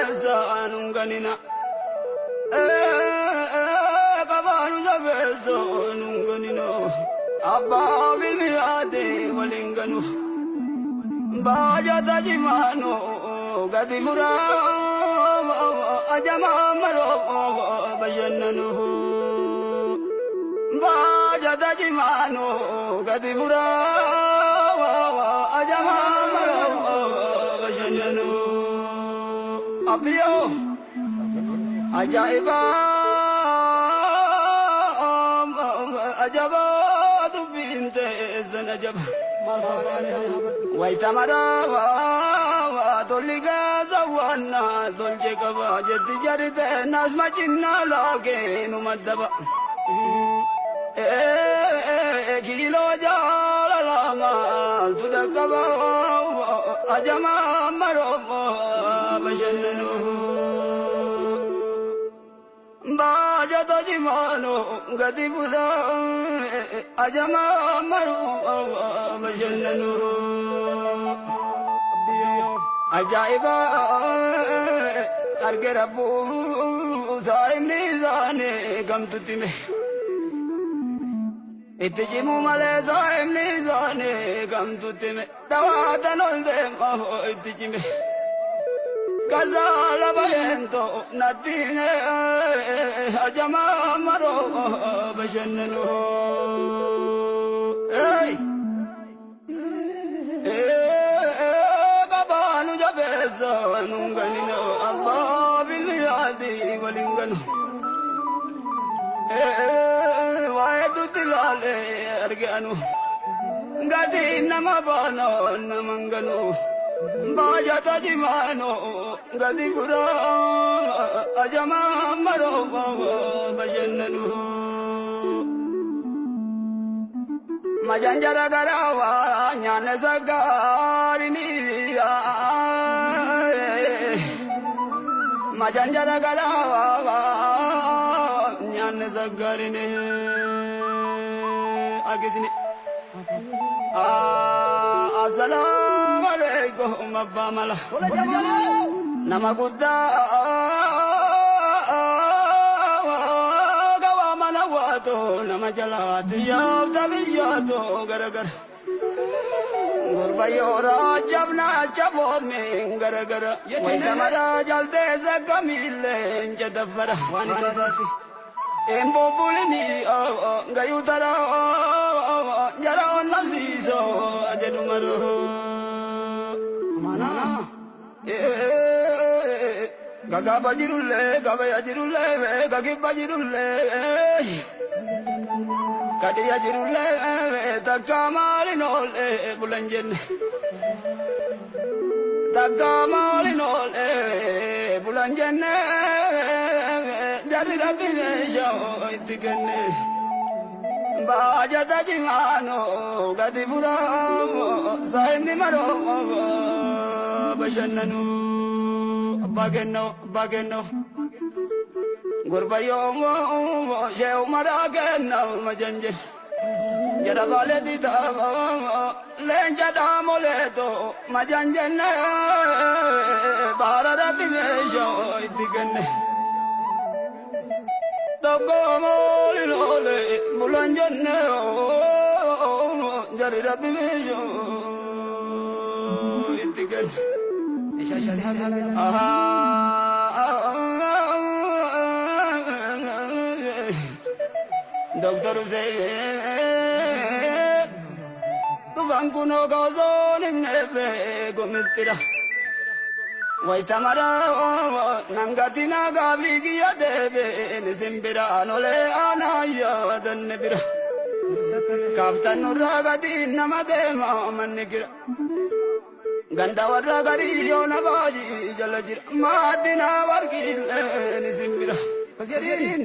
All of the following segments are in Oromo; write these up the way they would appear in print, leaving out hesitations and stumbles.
jabeessa nunganina kabanu jabeessa nunganina abba bilmiyaate walinganu baja tajimano gadi mura ajama maro bajannanu baja tajimano gadi mura ajama maro bajannanu abiyo ajaiba ajaba tu binte zanajab waitamara toliga zawana tolje kaba jeti jarite nasma jinna lage numadaba kilo jala lama tudakaba ajama maro bajannanu baja tajimano gadi buda ajama maru bajannanu ajaiba karge rabbu saimni zane gamtutime itjimu male saimni zane gamtutime dawatanolde maho itjime Kazala bayento natine ajama maro bajannanu babanu jabeza nunganino Allah biliyadi walinganu waidu tilale arganu gadi namabano namanganu baja tajimano gadi pura ajama maro bajannanu majanjara garawa nyane sagarini majanjara garawa nyane sagarini agisini assalamu alaikum abba mala nama gudda gawa mana wato nama jalati ya tabiyato garagar gurba yora jabna jabo men garagar wayda mara jalde zagamile jadabara wani sasati embo bulini gayutara jara nasiso ajedu maro mana gaga bajirulle gabe ajirulle gagi bajirulle kadi ajirulle takamalinolle bulanjen takamalinolle bulanjen jadi rabine yo itigenne baja tajimano gadi pura saini maro bajannanu bageno gurbayo je umara genna majanje jara vale di da lenja da moleto majanje ne bara rabine yo itigenne Togo moli lole mulanjane jari rabbi yo intigan doctor say tu bankuno gozo nebe gomistira Waitamara nangatina gavigia debe nisimbira nole anaya dannebira kaftanurra gadi namade mamannikira gandawara gari yona baji jalajira madina wargile nisimbira Fajirin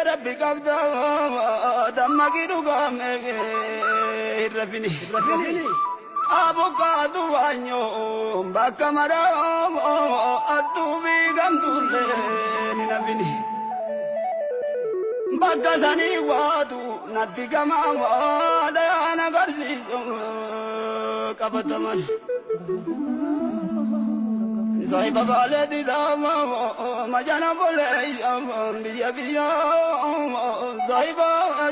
rabbi kafta damagiru game irrafini Abukadu anyo bakamara atuvi gamdule ninabini bakazani wadu natigama dana garsiso kabataman صاحب بالدي داما ما جانا بولي بيا بيا صاحب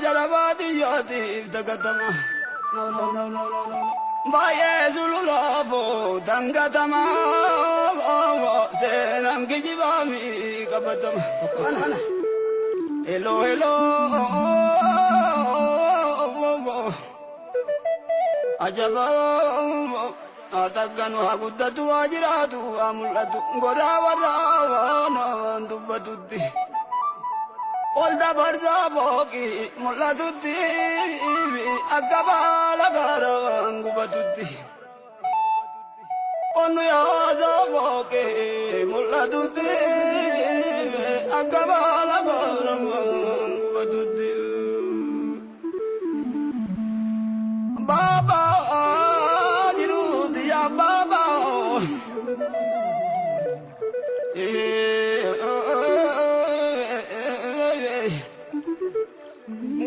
جرباتي ياتي تقدما بايه زلولافو دنگتما سنم كجبامي كبتما hello hello ajaba ataganu agudatu ajiratu amulatu gora warana dubbatutti olda barza boki mulatutti akabala garan gubatutti onu yaza boki mulatutti akabala garan gubatutti baba dirudi ya baba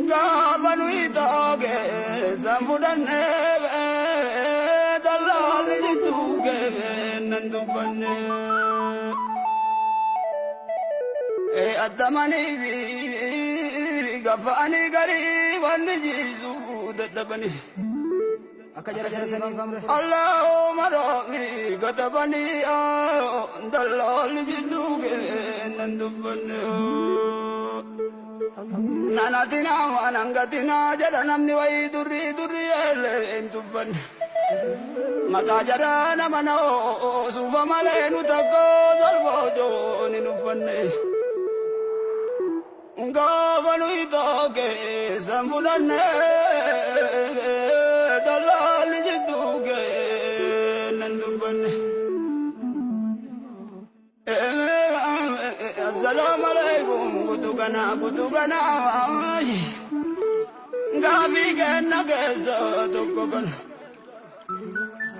gabanu itoge sambudanne dalal jituge nandubanne adamani gafani gari wanni jisu dadabani Allahumma rabbi gatabani dalal jituge nandubanne nanatina wanangatina jada namni wai durri durri ele entubban maka jara namano suba male nu takko salbojo ni nufanne ngavanu itoke sambudanne dalal jituge nandubanne Assalamu alaikum kutugana gabi kenna kesa tukkokan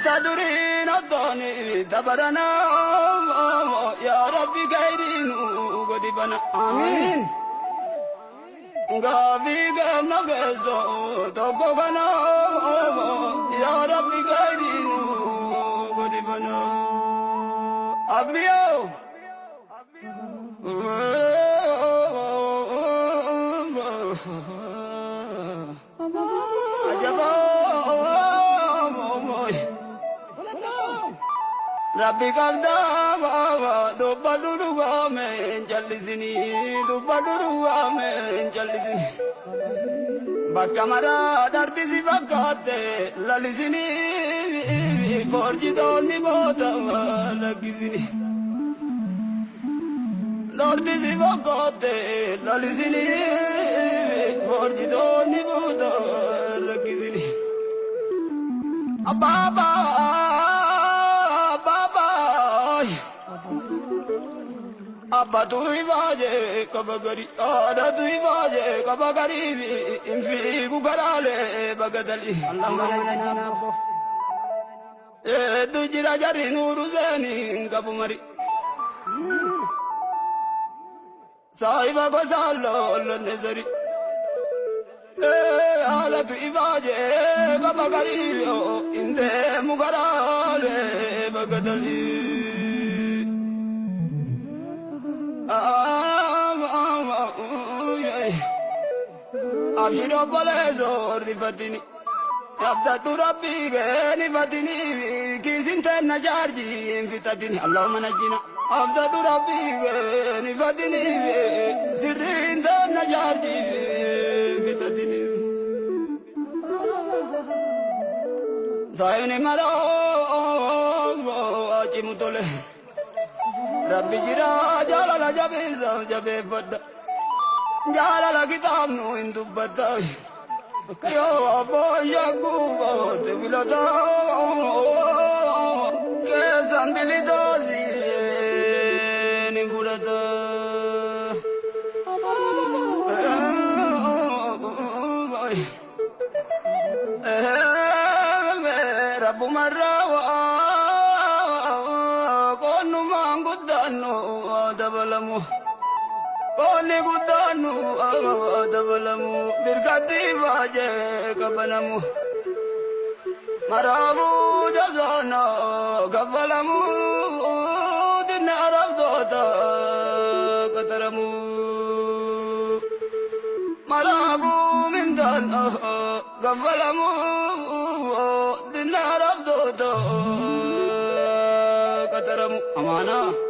tadurina toni tabarana ya rabbi gairinu godibana amin gabi kenna kesa tukkokan ya rabbi gairinu godibana abiyo Rabbi kabda dubba duruga men jallisini dubba duruga men jallisini bakka mara dartisi bakkatte lalisini korjidonni bota lagisini dartisi bakkatte lalisini korjidonni bota lagisini ababa Abba tu ibaje kabagari ada tu ibaje kabagari infi gugarale bagadali Allahumma tu jira jari nuru zeni kabumari sahiba ko sallo nezari ala tu ibaje kabagari inde mugarale bagadali Abshiro balezo rifatini Abdatu rabbi geni fatini Kisinte najarji infitatini Allahumma najina Abdatu rabbi geni fatini Sirrinte najarji infitatini Zayuni maro achimutole Rabbi jira jalala jabeza jabe badda jalala kitabnu indubbata yo abo yakuba te bilata ke zambili dozi ni burata Rabbu marrawa dabalamu koni gudanu dabalamu birkati baje kabalamu marabu jazana kabalamu كان قبلمو دينار عبدو كترمو أمانة